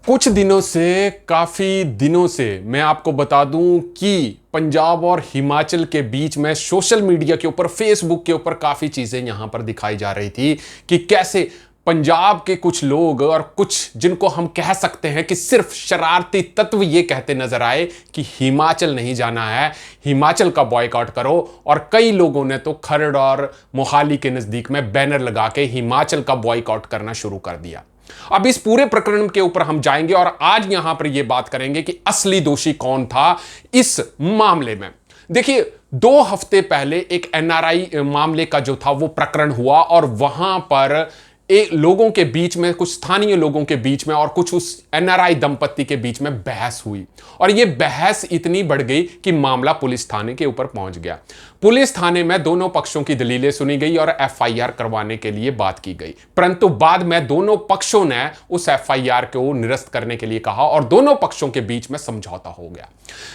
कुछ दिनों से काफी दिनों से मैं आपको बता दूं कि पंजाब और हिमाचल के बीच में सोशल मीडिया के ऊपर फेसबुक के ऊपर काफी चीजें यहां पर दिखाई जा रही थी कि कैसे पंजाब के कुछ लोग और कुछ जिनको हम कह सकते हैं कि सिर्फ शरारती तत्व ये कहते नजर आए कि हिमाचल नहीं जाना है, हिमाचल का बॉयकॉट करो। और कई लोगों ने तो खरड़ और मोहाली के नजदीक में बैनर लगा के हिमाचल का बॉयकॉट करना शुरू कर दिया। अब इस पूरे प्रकरण के ऊपर हम जाएंगे और आज यहां पर यह बात करेंगे कि असली दोषी कौन था इस मामले में। देखिए, 2 हफ्ते पहले एक एनआरआई मामले का जो था वो प्रकरण हुआ और वहां पर लोगों के बीच में, कुछ स्थानीय लोगों के बीच में और कुछ उस एनआरआई दंपत्ति के बीच में बहस हुई और यह बहस इतनी बढ़ गई कि मामला पुलिस थाने के ऊपर पहुंच गया। पुलिस थाने में दोनों पक्षों की दलीलें सुनी गई और एफआईआर करवाने के लिए बात की गई, परंतु बाद में दोनों पक्षों ने उस एफआईआर को निरस्त करने के लिए कहा और दोनों पक्षों के बीच में समझौता हो गया।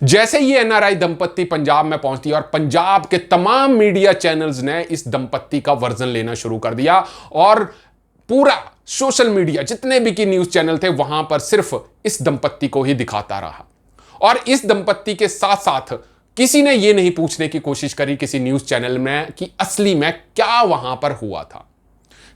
जैसे ही एनआरआई दंपत्ति पंजाब में पहुंचती और पंजाब के तमाम मीडिया चैनल्स ने इस दंपत्ति का वर्जन लेना शुरू कर दिया और पूरा सोशल मीडिया, जितने भी की न्यूज चैनल थे, वहां पर सिर्फ इस दंपत्ति को ही दिखाता रहा। और इस दंपत्ति के साथ साथ किसी ने यह नहीं पूछने की कोशिश करी किसी न्यूज चैनल में कि असली में क्या वहां पर हुआ था।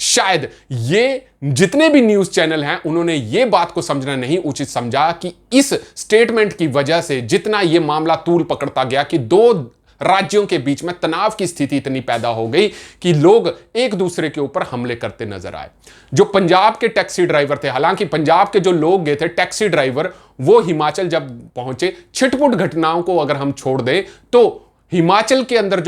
शायद ये जितने भी न्यूज चैनल हैं उन्होंने ये बात को समझना नहीं उचित समझा कि इस स्टेटमेंट की वजह से जितना यह मामला तूल पकड़ता गया कि 2 राज्यों के बीच में तनाव की स्थिति इतनी पैदा हो गई कि लोग एक दूसरे के ऊपर हमले करते नजर आए। जो पंजाब के टैक्सी ड्राइवर थे, हालांकि पंजाब के जो लोग गए थे टैक्सी ड्राइवर, वो हिमाचल जब पहुंचे, छिटपुट घटनाओं को अगर हम छोड़ दें तो हिमाचल के अंदर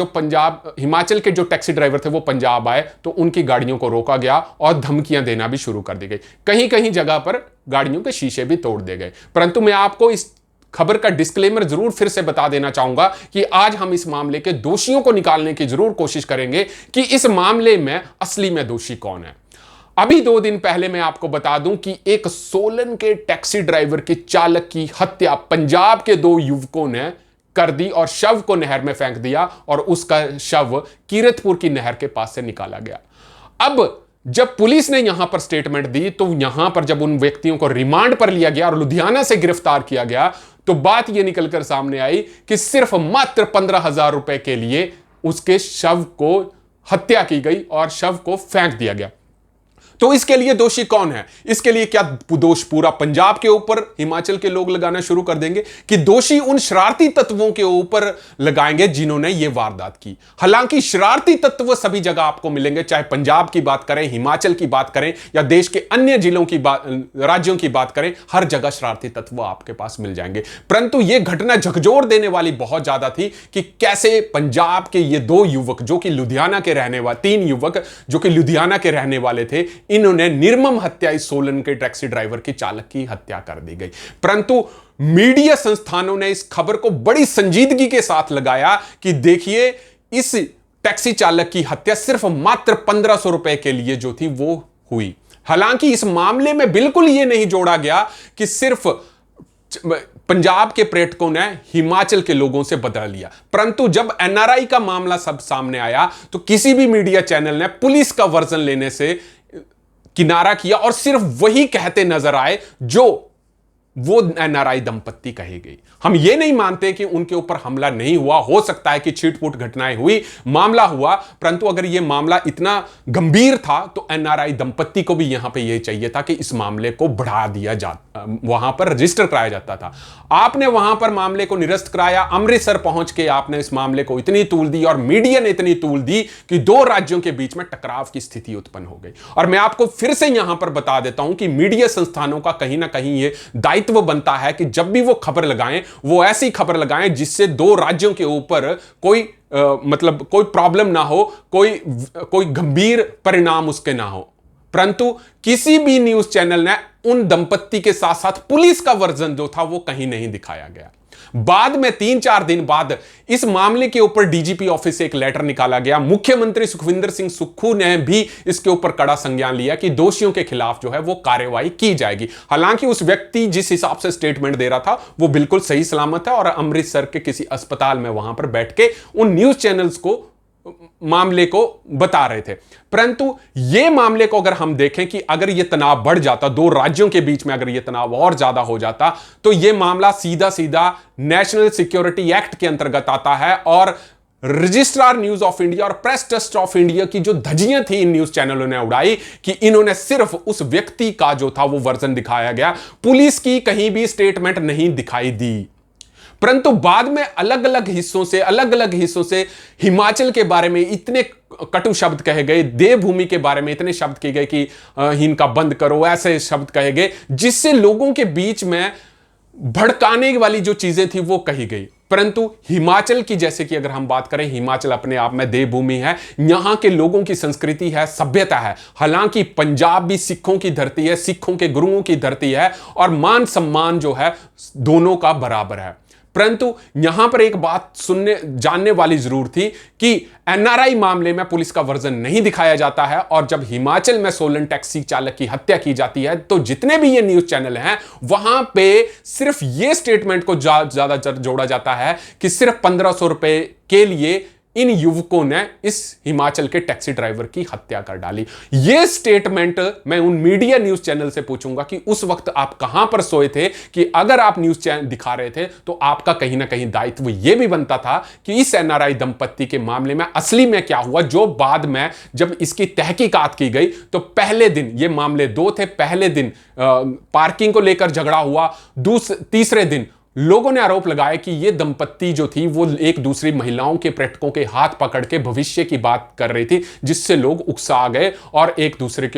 हिमाचल के जो टैक्सी ड्राइवर थे वो पंजाब आए तो उनकी गाड़ियों को रोका गया और धमकियां देना भी शुरू कर दी गई। कहीं कहीं जगह पर गाड़ियों के शीशे भी तोड़ दिए गए। परंतु मैं आपको इस खबर का डिस्क्लेमर जरूर फिर से बता देना चाहूंगा कि आज हम इस मामले के दोषियों को निकालने की जरूर कोशिश करेंगे कि इस मामले में असली में दोषी कौन है। अभी 2 दिन पहले मैं आपको बता दूं कि एक सोलन के टैक्सी ड्राइवर की चालक की हत्या पंजाब के 2 युवकों ने कर दी और शव को नहर में फेंक दिया और उसका शव कीरतपुर की नहर के पास से निकाला गया। अब जब पुलिस ने यहां पर स्टेटमेंट दी तो यहां पर जब उन व्यक्तियों को रिमांड पर लिया गया और लुधियाना से गिरफ्तार किया गया तो बात यह निकलकर सामने आई कि सिर्फ मात्र 15,000 रुपए के लिए उसके शव को हत्या की गई और शव को फेंक दिया गया। तो इसके लिए दोषी कौन है? इसके लिए क्या दोष पूरा पंजाब के ऊपर हिमाचल के लोग लगाना शुरू कर देंगे कि दोषी उन शरारती तत्वों के ऊपर लगाएंगे जिन्होंने यह वारदात की? हालांकि शरारती तत्व सभी जगह आपको मिलेंगे, चाहे पंजाब की बात करें, हिमाचल की बात करें या देश के अन्य जिलों की बात, राज्यों की बात करें, हर जगह शरारती तत्व आपके पास मिल जाएंगे। परंतु यह घटना झकझोर देने वाली बहुत ज्यादा थी कि कैसे पंजाब के ये 2 युवक जो कि लुधियाना के रहने वाले, 3 युवक जो कि लुधियाना के रहने वाले थे, इन्होंने निर्मम हत्या, इस सोलन के टैक्सी ड्राइवर की चालक की हत्या कर दी गई। परंतु मीडिया संस्थानों ने इस खबर को बड़ी संजीदगी के साथ लगाया कि देखिए, इस टैक्सी चालक की हत्या सिर्फ मात्र 1500 रुपए के लिए जो थी वो हुई। हालांकि इस मामले में बिल्कुल यह नहीं जोड़ा गया कि सिर्फ पंजाब के पर्यटकों ने हिमाचल के लोगों से बदला लिया। परंतु जब एनआरआई का मामला सब सामने आया तो किसी भी मीडिया चैनल ने पुलिस का वर्जन लेने से किनारा किया और सिर्फ वही कहते नजर आए जो वो एनआरआई दंपत्ति कही गई। हम ये नहीं मानते कि उनके ऊपर हमला नहीं हुआ, हो सकता है कि छिटपुट घटनाएं हुई, मामला हुआ, परंतु अगर यह मामला इतना गंभीर था तो एनआरआई दंपत्ति को भी यहां पे यह चाहिए था कि इस मामले को बढ़ा दिया जाता, वहां पर रजिस्टर कराया जाता था। आपने वहां पर मामले को निरस्त कराया, अमृतसर पहुंच के आपने इस मामले को इतनी तूल दी और मीडिया ने इतनी तूल दी कि 2 राज्यों के बीच में टकराव की स्थिति उत्पन्न हो गई। और मैं आपको फिर से यहां पर बता देता हूं कि मीडिया संस्थानों का कहीं ना कहीं यह दायित्व बनता है कि जब भी वो खबर लगाएं, वो ऐसी खबर लगाएं जिससे 2 राज्यों के ऊपर कोई कोई प्रॉब्लम ना हो, कोई गंभीर परिणाम उसके ना हो। परंतु किसी भी न्यूज चैनल ने उन दंपत्ति के साथ साथ पुलिस का वर्जन जो था वो कहीं नहीं दिखाया गया। बाद में 3-4 दिन बाद इस मामले के ऊपर डीजीपी ऑफिस से एक लेटर निकाला गया। मुख्यमंत्री सुखविंदर सिंह सुक्खू ने भी इसके ऊपर कड़ा संज्ञान लिया कि दोषियों के खिलाफ जो है वो कार्रवाई की जाएगी। हालांकि उस व्यक्ति जिस हिसाब से स्टेटमेंट दे रहा था वो बिल्कुल सही सलामत है और अमृतसर के किसी अस्पताल में वहां पर बैठ के उन न्यूज चैनल्स को मामले को बता रहे थे। परंतु यह मामले को अगर हम देखें कि अगर यह तनाव बढ़ जाता, दो राज्यों के बीच में अगर यह तनाव और ज्यादा हो जाता, तो यह मामला सीधा सीधा नेशनल सिक्योरिटी एक्ट के अंतर्गत आता है और रजिस्ट्रार न्यूज ऑफ इंडिया और प्रेस ट्रस्ट ऑफ इंडिया की जो धज्जियां थी इन न्यूज चैनलों ने उड़ाई कि इन्होंने सिर्फ उस व्यक्ति का जो था वो वर्जन दिखाया गया, पुलिस की कहीं भी स्टेटमेंट नहीं दिखाई दी। परंतु बाद में अलग अलग हिस्सों से हिमाचल के बारे में इतने कटु शब्द कहे गए, देवभूमि के बारे में इतने शब्द किए गए कि इनका बंद करो, ऐसे शब्द कहे गए जिससे लोगों के बीच में भड़काने वाली जो चीजें थी वो कही गई। परंतु हिमाचल की, जैसे कि अगर हम बात करें, हिमाचल अपने आप में देवभूमि है, यहां के लोगों की संस्कृति है, सभ्यता है। हालांकि पंजाब भी सिखों की धरती है, सिखों के गुरुओं की धरती है और मान सम्मान जो है दोनों का बराबर है। परंतु यहां पर एक बात जानने वाली जरूर थी कि एनआरआई मामले में पुलिस का वर्जन नहीं दिखाया जाता है और जब हिमाचल में सोलन टैक्सी चालक की हत्या की जाती है तो जितने भी ये न्यूज चैनल हैं वहां पे सिर्फ ये स्टेटमेंट को ज्यादा जोड़ा जाता है कि सिर्फ 1500 रुपए के लिए इन युवकों ने इस हिमाचल के टैक्सी ड्राइवर की हत्या कर डाली। यह स्टेटमेंट मैं उन मीडिया न्यूज चैनल से पूछूंगा कि उस वक्त आप कहां पर सोए थे कि अगर आप न्यूज चैनल दिखा रहे थे तो आपका कहीं ना कहीं दायित्व यह भी बनता था कि इस एनआरआई दंपत्ति के मामले में असली में क्या हुआ, जो बाद में जब इसकी तहकीकात की गई तो पहले दिन, ये मामले दो थे, पहले दिन पार्किंग को लेकर झगड़ा हुआ, तीसरे दिन लोगों ने आरोप लगाया कि यह दंपत्ति जो थी वो एक दूसरी महिलाओं के पर्यटकों के हाथ पकड़ के भविष्य की बात कर रही थी, जिससे लोग उकसा गए और एक दूसरे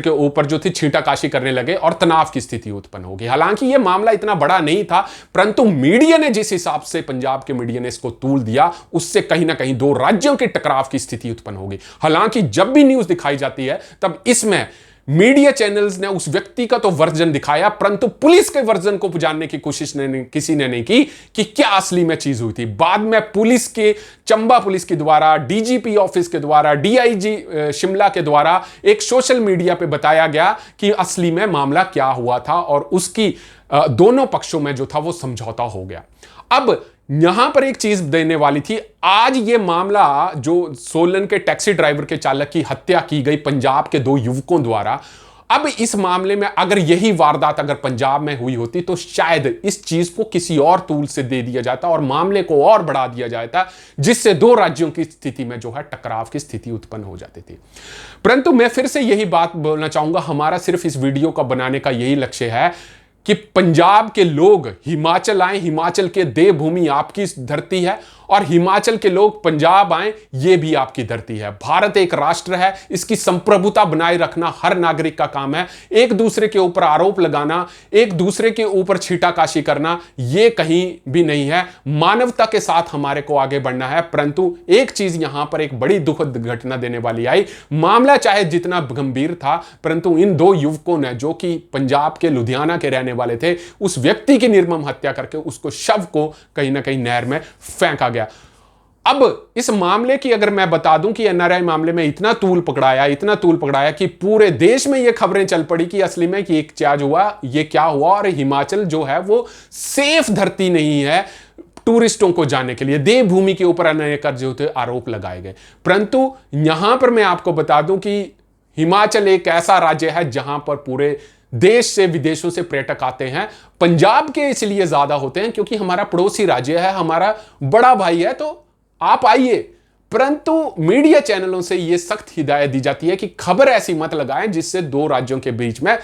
के ऊपर जो थी छींटाकाशी करने लगे और तनाव की स्थिति उत्पन्न होगी। हालांकि यह मामला इतना बड़ा नहीं था, परंतु मीडिया ने जिस हिसाब से, पंजाब के मीडिया ने इसको तूल दिया, उससे कहीं ना कहीं दो राज्यों के टकराव की स्थिति उत्पन्न होगी। हालांकि जब भी न्यूज दिखाई जाती है तब इसमें मीडिया चैनल्स ने उस व्यक्ति का तो वर्जन दिखाया, परंतु पुलिस के वर्जन को जानने की कोशिश किसी ने नहीं की कि क्या असली में चीज हुई थी। बाद में पुलिस के, चंबा पुलिस के द्वारा, डीजीपी ऑफिस के द्वारा, डीआईजी शिमला के द्वारा एक सोशल मीडिया पे बताया गया कि असली में मामला क्या हुआ था और उसकी दोनों पक्षों में जो था वो समझौता हो गया। अब यहां पर एक चीज देने वाली थी, आज ये मामला जो सोलन के टैक्सी ड्राइवर के चालक की हत्या की गई पंजाब के दो युवकों द्वारा, अब इस मामले में अगर यही वारदात अगर पंजाब में हुई होती तो शायद इस चीज को किसी और टूल से दे दिया जाता और मामले को और बढ़ा दिया जाता, जिससे दो राज्यों की स्थिति में जो है टकराव की स्थिति उत्पन्न हो जाती थी। परंतु मैं फिर से यही बात बोलना चाहूंगा, हमारा सिर्फ इस वीडियो का बनाने का यही लक्ष्य है कि पंजाब के लोग हिमाचल आए, हिमाचल के देवभूमि आपकी धरती है, और हिमाचल के लोग पंजाब आए, ये भी आपकी धरती है। भारत एक राष्ट्र है, इसकी संप्रभुता बनाए रखना हर नागरिक का काम है। एक दूसरे के ऊपर आरोप लगाना, एक दूसरे के ऊपर छीटाकाशी करना, ये कहीं भी नहीं है। मानवता के साथ हमारे को आगे बढ़ना है। परंतु एक चीज यहां पर एक बड़ी दुखद घटना देने वाली आई। मामला चाहे जितना गंभीर था, परंतु इन दो युवकों ने, जो कि पंजाब के लुधियाना के रहने वाले थे, उस व्यक्ति की निर्मम हत्या करके उसको, शव को कहीं ना कहीं नहर में फेंका गया। अब इस मामले की अगर मैं बता दूं कि एनआरआई मामले में इतना तूल पकड़ाया कि पूरे देश में ये खबरें चल पड़ी कि असली में कि क्या हुआ, ये क्या हुआ, और हिमाचल जो है वो सेफ धरती नहीं है टूरिस्टों को जाने के लिए। देवभूमि के ऊपर अनेक जो थे आरोप लगाए गए। परंतु यहां पर मैं आपको बता दूं कि हिमाचल एक ऐसा राज्य है जहां पर पूरे देश से, विदेशों से पर्यटक आते हैं। पंजाब के इसलिए ज्यादा होते हैं क्योंकि हमारा पड़ोसी राज्य है, हमारा बड़ा भाई है, तो आप आइए। परंतु मीडिया चैनलों से यह सख्त हिदायत दी जाती है कि खबर ऐसी मत लगाएं जिससे दो राज्यों के बीच में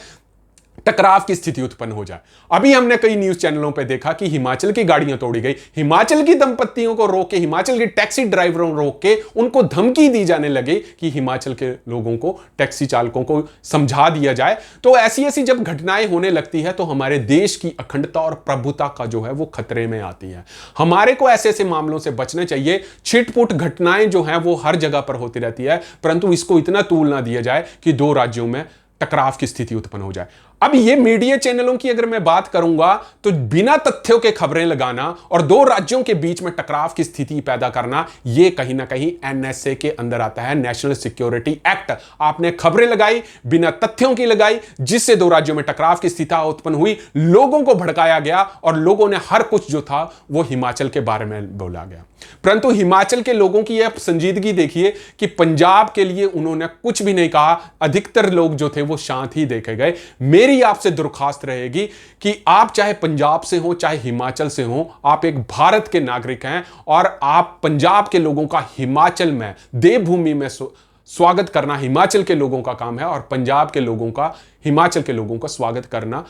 टकराव की स्थिति उत्पन्न हो जाए। अभी हमने कई न्यूज चैनलों पे देखा कि हिमाचल की गाड़ियां तोड़ी गई, हिमाचल की दंपत्तियों को रोक के, हिमाचल के टैक्सी ड्राइवरों को रोक के उनको धमकी दी जाने लगी कि हिमाचल के लोगों को, टैक्सी चालकों को समझा दिया जाए। तो ऐसी ऐसी जब घटनाएं होने लगती है तो हमारे देश की अखंडता और प्रभुता का जो है वो खतरे में आती है। हमारे को ऐसे ऐसे मामलों से बचने चाहिए। छिटपुट घटनाएं जो है वो हर जगह पर होती रहती है, परंतु इसको इतना तूल ना दिया जाए कि दो राज्यों में टकराव की स्थिति उत्पन्न हो जाए। अब ये मीडिया चैनलों की अगर मैं बात करूंगा तो बिना तथ्यों के खबरें लगाना और दो राज्यों के बीच में टकराव की स्थिति पैदा करना, ये कहीं ना कहीं एनएसए के अंदर आता है, नेशनल सिक्योरिटी एक्ट। आपने खबरें लगाई, बिना तथ्यों की लगाई, जिससे दो राज्यों में टकराव की स्थिति उत्पन्न हुई, लोगों को भड़काया गया और लोगों ने हर कुछ जो था वो हिमाचल के बारे में बोला गया। परंतु हिमाचल के लोगों की यह संजीदगी देखिए कि पंजाब के लिए उन्होंने कुछ भी नहीं कहा। अधिकतर लोग जो थे वो शांत ही देखे गए। मेरी आपसे दरख्वास्त रहेगी कि आप चाहे पंजाब से हो चाहे हिमाचल से हो, आप एक भारत के नागरिक हैं और आप पंजाब के लोगों का हिमाचल में देवभूमि में स्वागत करना हिमाचल के लोगों का काम है और पंजाब के लोगों का हिमाचल के लोगों का स्वागत करना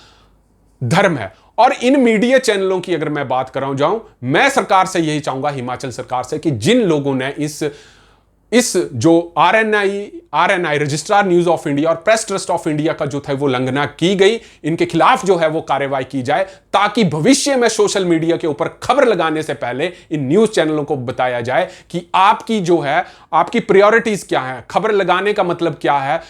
धर्म है। और इन मीडिया चैनलों की अगर मैं बात कर जाऊं, मैं सरकार से यही चाहूंगा, हिमाचल सरकार से, कि जिन लोगों ने इस जो RNI registrar news of India और प्रेस ट्रस्ट ऑफ इंडिया का जो था वो उल्लंघना की गई, इनके खिलाफ जो है वो कार्रवाई की जाए, ताकि भविष्य में सोशल मीडिया के ऊपर खबर लगाने से पहले इन न्यूज चैनलों को बताया जाए कि आपकी जो है आपकी प्रायोरिटीज क्या है, खबर लगाने का मतलब क्या है,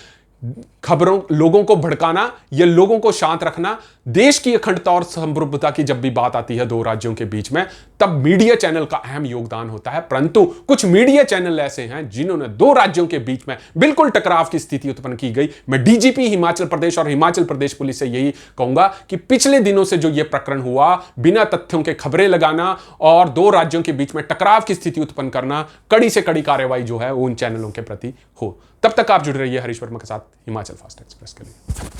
खबरों लोगों को भड़काना या लोगों को शांत रखना। देश की अखंडता और संप्रभुता की जब भी बात आती है दो राज्यों के बीच में, तब मीडिया चैनल का अहम योगदान होता है। परंतु कुछ मीडिया चैनल ऐसे हैं जिन्होंने दो राज्यों के बीच में बिल्कुल टकराव की स्थिति उत्पन्न की गई। मैं डीजीपी हिमाचल प्रदेश और हिमाचल प्रदेश पुलिस से यही कहूंगा कि पिछले दिनों से जो यह प्रकरण हुआ, बिना तथ्यों के खबरें लगाना और दो राज्यों के बीच में टकराव की स्थिति उत्पन्न करना, कड़ी से कड़ी कार्रवाई जो है वो उन चैनलों के प्रति हो। तब तक आप जुड़े रहिए हरीश वर्मा के साथ हिमाचल फास्ट एक्सप्रेस के लिए।